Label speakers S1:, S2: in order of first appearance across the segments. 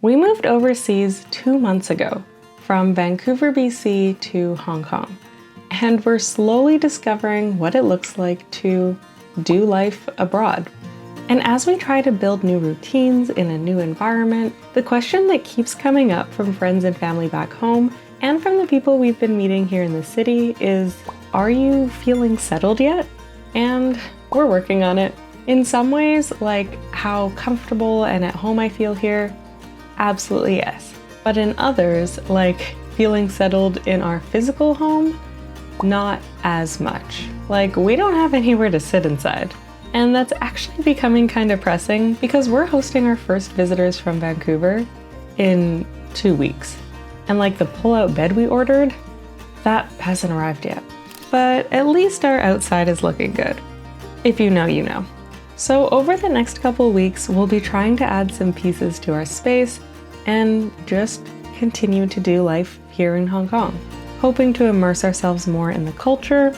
S1: We moved overseas 2 months ago from Vancouver, BC to Hong Kong, and we're slowly discovering what it looks like to do life abroad. And as we try to build new routines in a new environment, the question that keeps coming up from friends and family back home and from the people we've been meeting here in the city is, are you feeling settled yet? And we're working on it. In some ways, like how comfortable and at home I feel here, absolutely yes. But in others, like feeling settled in our physical home, not as much. Like we don't have anywhere to sit inside. And that's actually becoming kind of pressing because we're hosting our first visitors from Vancouver in 2 weeks. And like the pull-out bed we ordered, that hasn't arrived yet. But at least our outside is looking good. If you know, you know. So over the next couple weeks, we'll be trying to add some pieces to our space and just continue to do life here in Hong Kong, hoping to immerse ourselves more in the culture,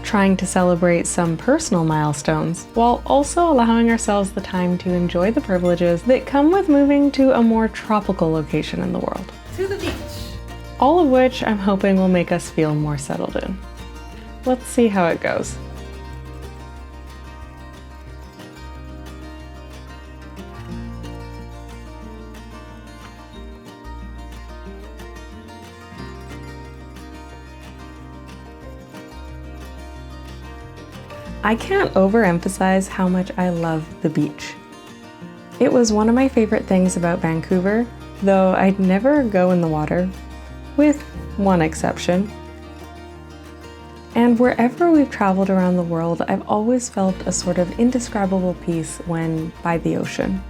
S1: trying to celebrate some personal milestones, while also allowing ourselves the time to enjoy the privileges that come with moving to a more tropical location in the world.
S2: To the beach!
S1: All of which I'm hoping will make us feel more settled in. Let's see how it goes. I can't overemphasize how much I love the beach. It was one of my favorite things about Vancouver, though I'd never go in the water, with one exception. And wherever we've traveled around the world, I've always felt a sort of indescribable peace when by the ocean.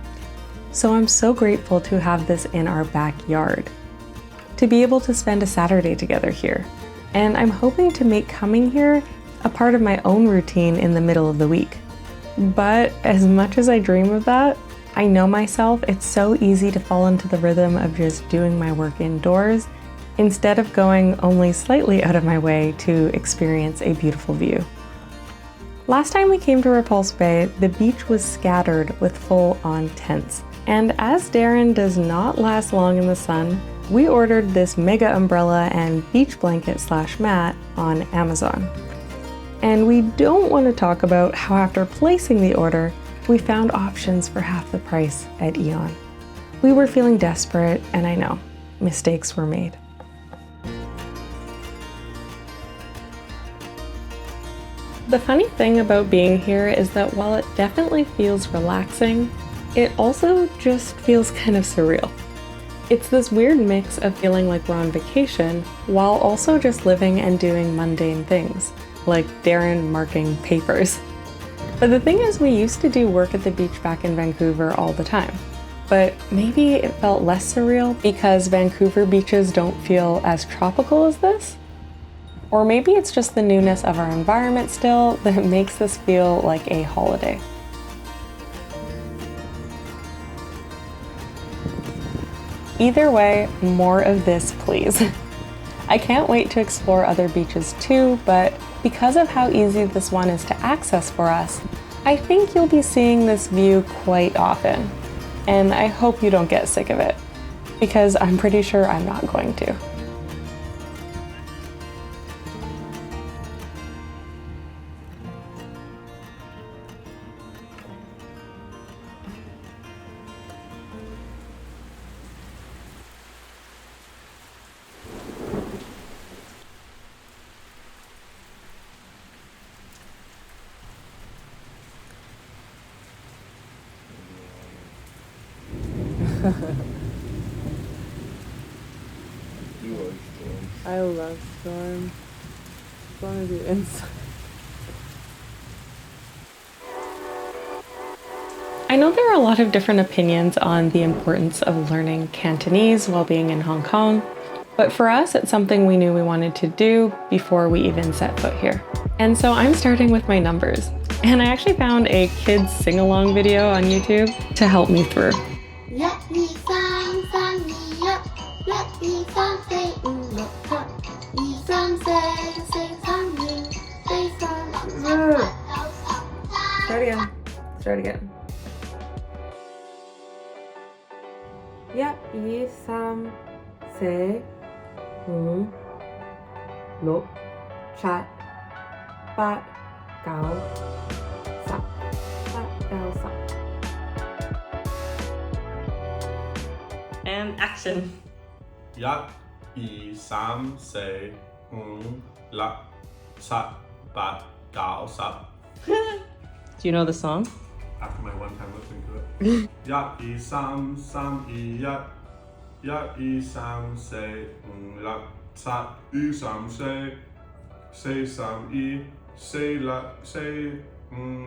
S1: So I'm so grateful to have this in our backyard, to be able to spend a Saturday together here. And I'm hoping to make coming here a part of my own routine in the middle of the week. But as much as I dream of that, I know myself, it's so easy to fall into the rhythm of just doing my work indoors instead of going only slightly out of my way to experience a beautiful view. Last time we came to Repulse Bay, the beach was scattered with full-on tents. And as Darren does not last long in the sun, we ordered this mega umbrella and beach blanket / mat on Amazon. And we don't want to talk about how after placing the order, we found options for half the price at Aeon. We were feeling desperate, and I know, mistakes were made. The funny thing about being here is that while it definitely feels relaxing, it also just feels kind of surreal. It's this weird mix of feeling like we're on vacation while also just living and doing mundane things, like Darren marking papers. But the thing is, we used to do work at the beach back in Vancouver all the time. But maybe it felt less surreal because Vancouver beaches don't feel as tropical as this? Or maybe it's just the newness of our environment still that makes this feel like a holiday. Either way, more of this, please. I can't wait to explore other beaches too, but because of how easy this one is to access for us, I think you'll be seeing this view quite often. And I hope you don't get sick of it, because I'm pretty sure I'm not going to.
S3: You like storms.
S1: I love storms. As long as you're inside. I know there are a lot of different opinions on the importance of learning Cantonese while being in Hong Kong, but for us, it's something we knew we wanted to do before we even set foot here. And so I'm starting with my numbers. And I actually found a kids sing-along video on YouTube to help me through. Start again. 1, 2, 3, 4, 5, 6, 7, 8, 9, 10, 8, 9, 10. And action.
S2: 1, 2, 3, 4, 5, 6, 7, 8, 9, 10.
S1: Do you know the song?
S2: After my one time listening to it. 1, 2, 3, 3, 2, 1. 1, 2, 3, 4, 5, 6, 7, 8, 9, 10. 4, 3, 2, 4, 5, 6, 7, 8,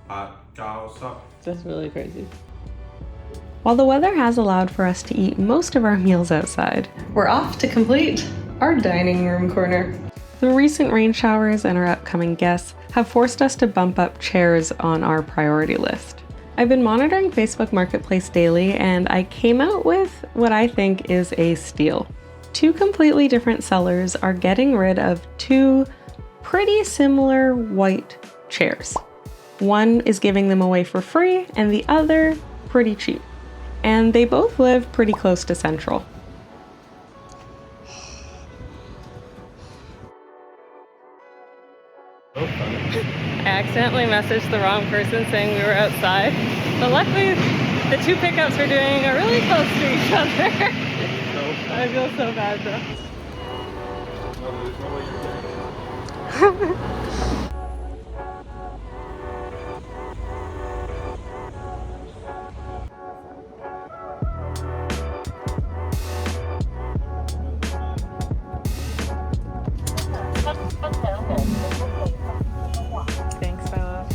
S2: 9, 10.
S1: That's really crazy. While the weather has allowed for us to eat most of our meals outside, we're off to complete our dining room corner. The recent rain showers and our upcoming guests have forced us to bump up chairs on our priority list. I've been monitoring Facebook Marketplace daily, and I came out with what I think is a steal. 2 completely different sellers are getting rid of 2 pretty similar white chairs. One is giving them away for free, and the other pretty cheap. And they both live pretty close to Central. I accidentally messaged the wrong person saying we were outside, but luckily the 2 pickups we're doing are really close to each other. I feel so bad though. Thanks, fella.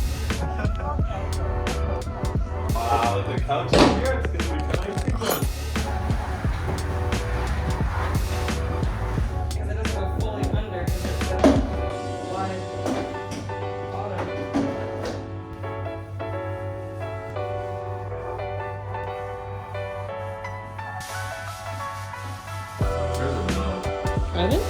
S2: Wow, the couch is here. It's gonna be kind of cool.
S1: Because it doesn't go fully under because it's a wide bottom.
S2: There's a no.
S1: Evan?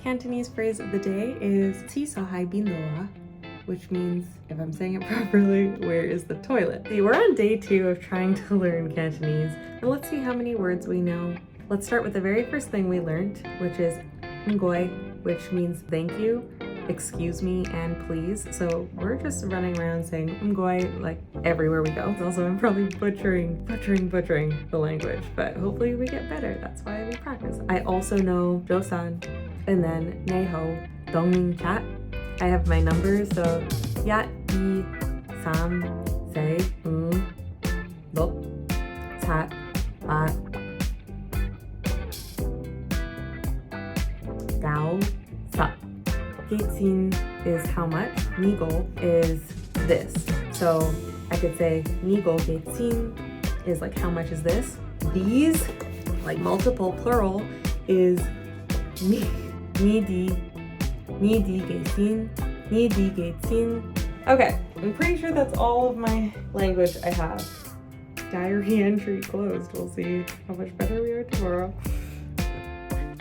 S1: Cantonese phrase of the day is "Sisahai bindoa," which means, if I'm saying it properly, where is the toilet? We're on day 2 of trying to learn Cantonese, and let's see how many words we know. Let's start with the very first thing we learned, which is "ngoi," which means thank you, excuse me, and please. So we're just running around saying "ngoi" like everywhere we go. Also, I'm probably butchering the language, but hopefully we get better. That's why we practice. I also know "josan," and then "neho," "dongin chat." I have my numbers, so 1, 2, 3, 4, 5, 6, 7, 8, 9, 10. Gatesin is how much. Nigol is this. So I could say Nigol gatesin is like how much is this. These, like multiple plural, is Nidi gatesin. Okay, I'm pretty sure that's all of my language I have. Diary entry closed. We'll see how much better we are tomorrow.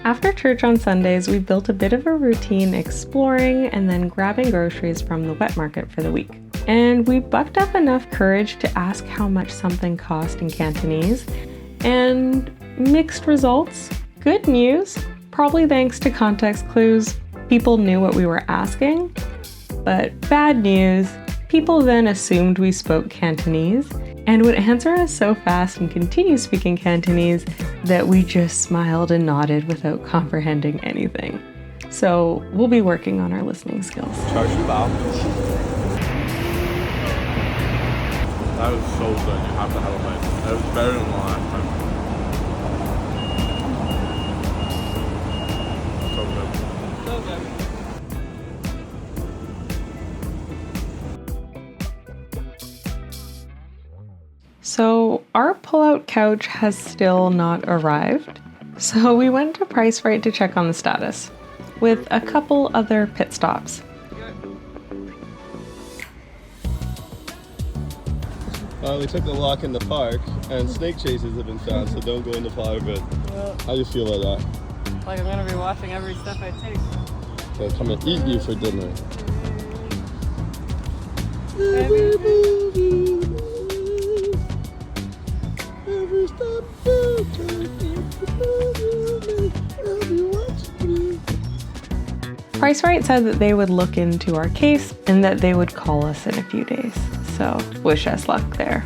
S1: After church on Sundays, we built a bit of a routine exploring and then grabbing groceries from the wet market for the week. And we bucked up enough courage to ask how much something cost in Cantonese, and mixed results. Good news, probably thanks to context clues, people knew what we were asking. But bad news, people then assumed we spoke Cantonese and would answer us so fast and continue speaking Cantonese that we just smiled and nodded without comprehending anything. So we'll be working on our listening skills.
S2: Charge bao. That was so good. You have to have a bite. That was better than the last time. So good.
S1: So good. So our pull-out couch has still not arrived. So we went to Price Right to check on the status, with a couple other pit stops.
S3: We took a walk in the park, and snake chases have been found, so don't go in the part of it. How do you feel about that?
S1: Like I'm gonna be watching every step I take.
S3: They'll come and eat you for dinner. Every move you make, every step you take, every move you make, I'll be watching you.
S1: Price Right said that they would look into our case and that they would call us in a few days. So wish us luck there.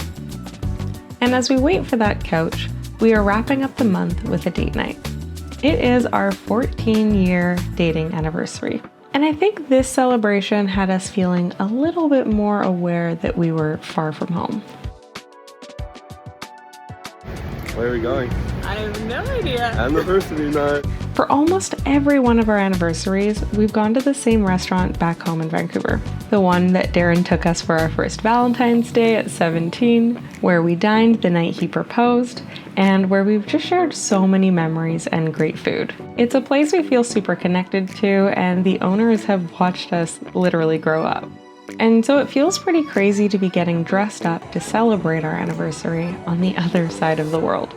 S1: And as we wait for that couch, we are wrapping up the month with a date night. It is our 14-year dating anniversary. And I think this celebration had us feeling a little bit more aware that we were far from home.
S3: Where are we going?
S1: I have no idea.
S3: Anniversary night.
S1: For almost every one of our anniversaries, we've gone to the same restaurant back home in Vancouver. The one that Darren took us for our first Valentine's Day at 17, where we dined the night he proposed, and where we've just shared so many memories and great food. It's a place we feel super connected to, and the owners have watched us literally grow up. And so it feels pretty crazy to be getting dressed up to celebrate our anniversary on the other side of the world.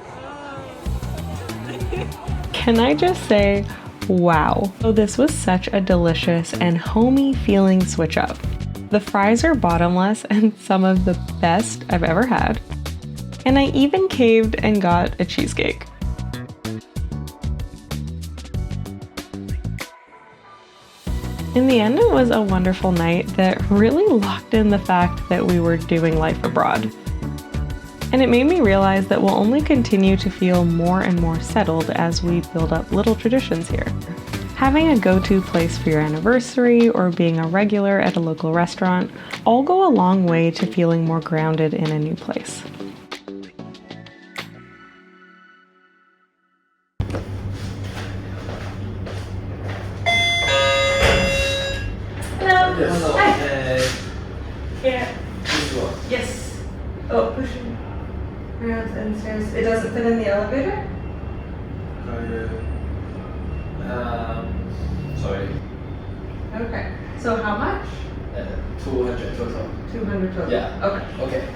S1: Can I just say, wow. So this was such a delicious and homey feeling switch up. The fries are bottomless and some of the best I've ever had. And I even caved and got a cheesecake. In the end, it was a wonderful night that really locked in the fact that we were doing life abroad. And it made me realize that we'll only continue to feel more and more settled as we build up little traditions here. Having a go-to place for your anniversary or being a regular at a local restaurant all go a long way to feeling more grounded in a new place. Hello.
S4: Hello.
S1: Hi. Yeah. Yes. Oh, pushing around downstairs. It doesn't fit in the elevator?
S4: Sorry.
S1: Okay. So how much?
S4: 200 total.
S1: 200 total.
S4: Yeah.
S1: Okay.
S4: Okay.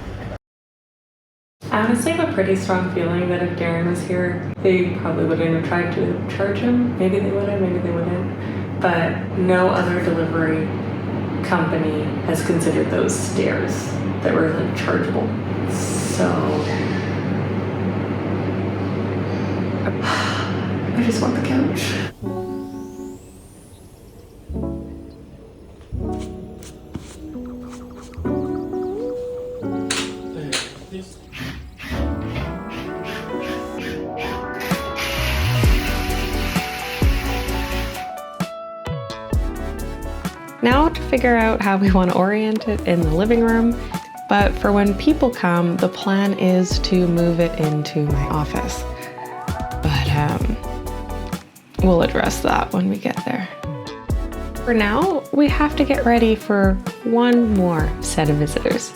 S1: I honestly have a pretty strong feeling that if Darren was here, they probably wouldn't have tried to charge him. Maybe they would have, maybe they wouldn't. But no other delivery company has considered those stairs that were like chargeable. So I just want the couch. Now to figure out how we want to orient it in the living room, but for when people come, the plan is to move it into my office. But we'll address that when we get there. For now, we have to get ready for one more set of visitors.